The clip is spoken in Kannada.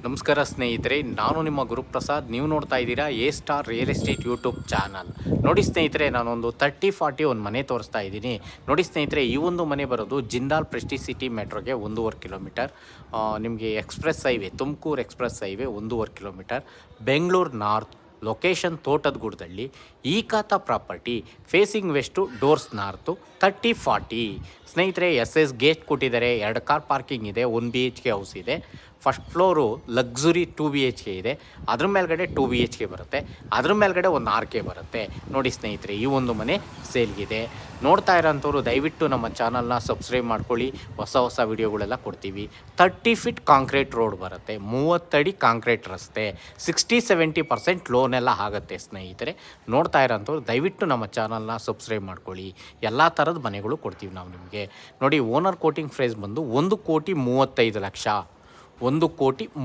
ನಮಸ್ಕಾರ ಸ್ನೇಹಿತರೆ, ನಾನು ನಿಮ್ಮ ಗುರುಪ್ರಸಾದ್. ನೀವು ನೋಡ್ತಾ ಇದ್ದೀರಾ A star real estate YouTube channel. ನೋಡಿ ಸ್ನೇಹಿತರೆ, ನಾನೊಂದು 30-40 ಒಂದು ಮನೆ ತೋರಿಸ್ತಾ ಇದ್ದೀನಿ. ನೋಡಿ ಸ್ನೇಹಿತರೆ, ಈ ಒಂದು ಮನೆ ಬರೋದು ಜಿಂದಾಲ್ ಪ್ರೆಸ್ಟೀಜ್ ಸಿಟಿ ಮೆಟ್ರೋಗೆ 1.5 ಕಿಲೋಮೀಟರ್. ನಿಮಗೆ express highway, Tumakuru express highway 1.5 kilometre. Bengaluru north, location ತೋಟದಗುಡದಲ್ಲಿ. ಈ khata property facing west, doors north, 30-40. ಸ್ನೇಹಿತರೆ, ಎಸ್ ಗೇಟ್ ಕೊಟ್ಟಿದ್ದಾರೆ, 2 ಕಾರ್ ಪಾರ್ಕಿಂಗ್ ಇದೆ, 1 BHK ಹೌಸ್ ಇದೆ. ಫಸ್ಟ್ ಫ್ಲೋರು ಲಕ್ಸುರಿ 2 BHK ಇದೆ, ಅದ್ರ ಮೇಲ್ಗಡೆ 2 BHK ಬರುತ್ತೆ, ಅದ್ರ ಮೇಲ್ಗಡೆ ಒಂದು RK ಬರುತ್ತೆ. ನೋಡಿ ಸ್ನೇಹಿತರೆ, ಈ ಒಂದು ಮನೆ ಸೇಲ್ಗಿದೆ. ನೋಡ್ತಾ ಇರೋಂಥವ್ರು ದಯವಿಟ್ಟು ನಮ್ಮ ಚಾನಲ್ನ ಸಬ್ಸ್ಕ್ರೈಬ್ ಮಾಡ್ಕೊಳ್ಳಿ. ಹೊಸ ವಿಡಿಯೋಗಳೆಲ್ಲ ಕೊಡ್ತೀವಿ. 30 ಫೀಟ್ ಕಾಂಕ್ರೀಟ್ ರೋಡ್ ಬರುತ್ತೆ, 30 ಅಡಿ ಕಾಂಕ್ರೀಟ್ ರಸ್ತೆ, 60-70% ಲೋನ್ ಎಲ್ಲ ಆಗುತ್ತೆ. ಸ್ನೇಹಿತರೆ, ನೋಡ್ತಾ ಇರೋಂಥವ್ರು ದಯವಿಟ್ಟು ನಮ್ಮ ಚಾನಲ್ನ ಸಬ್ಸ್ಕ್ರೈಬ್ ಮಾಡ್ಕೊಳ್ಳಿ. ಎಲ್ಲ ಥರದ ಮನೆಗಳು ಕೊಡ್ತೀವಿ ನಾವು ನಿಮಗೆ. ನೋಡಿ, ಓನರ್ ಕೋಟಿಂಗ್ ಪ್ರೈಸ್ ಬಂದು 1,35,00,000. 1,30,30,000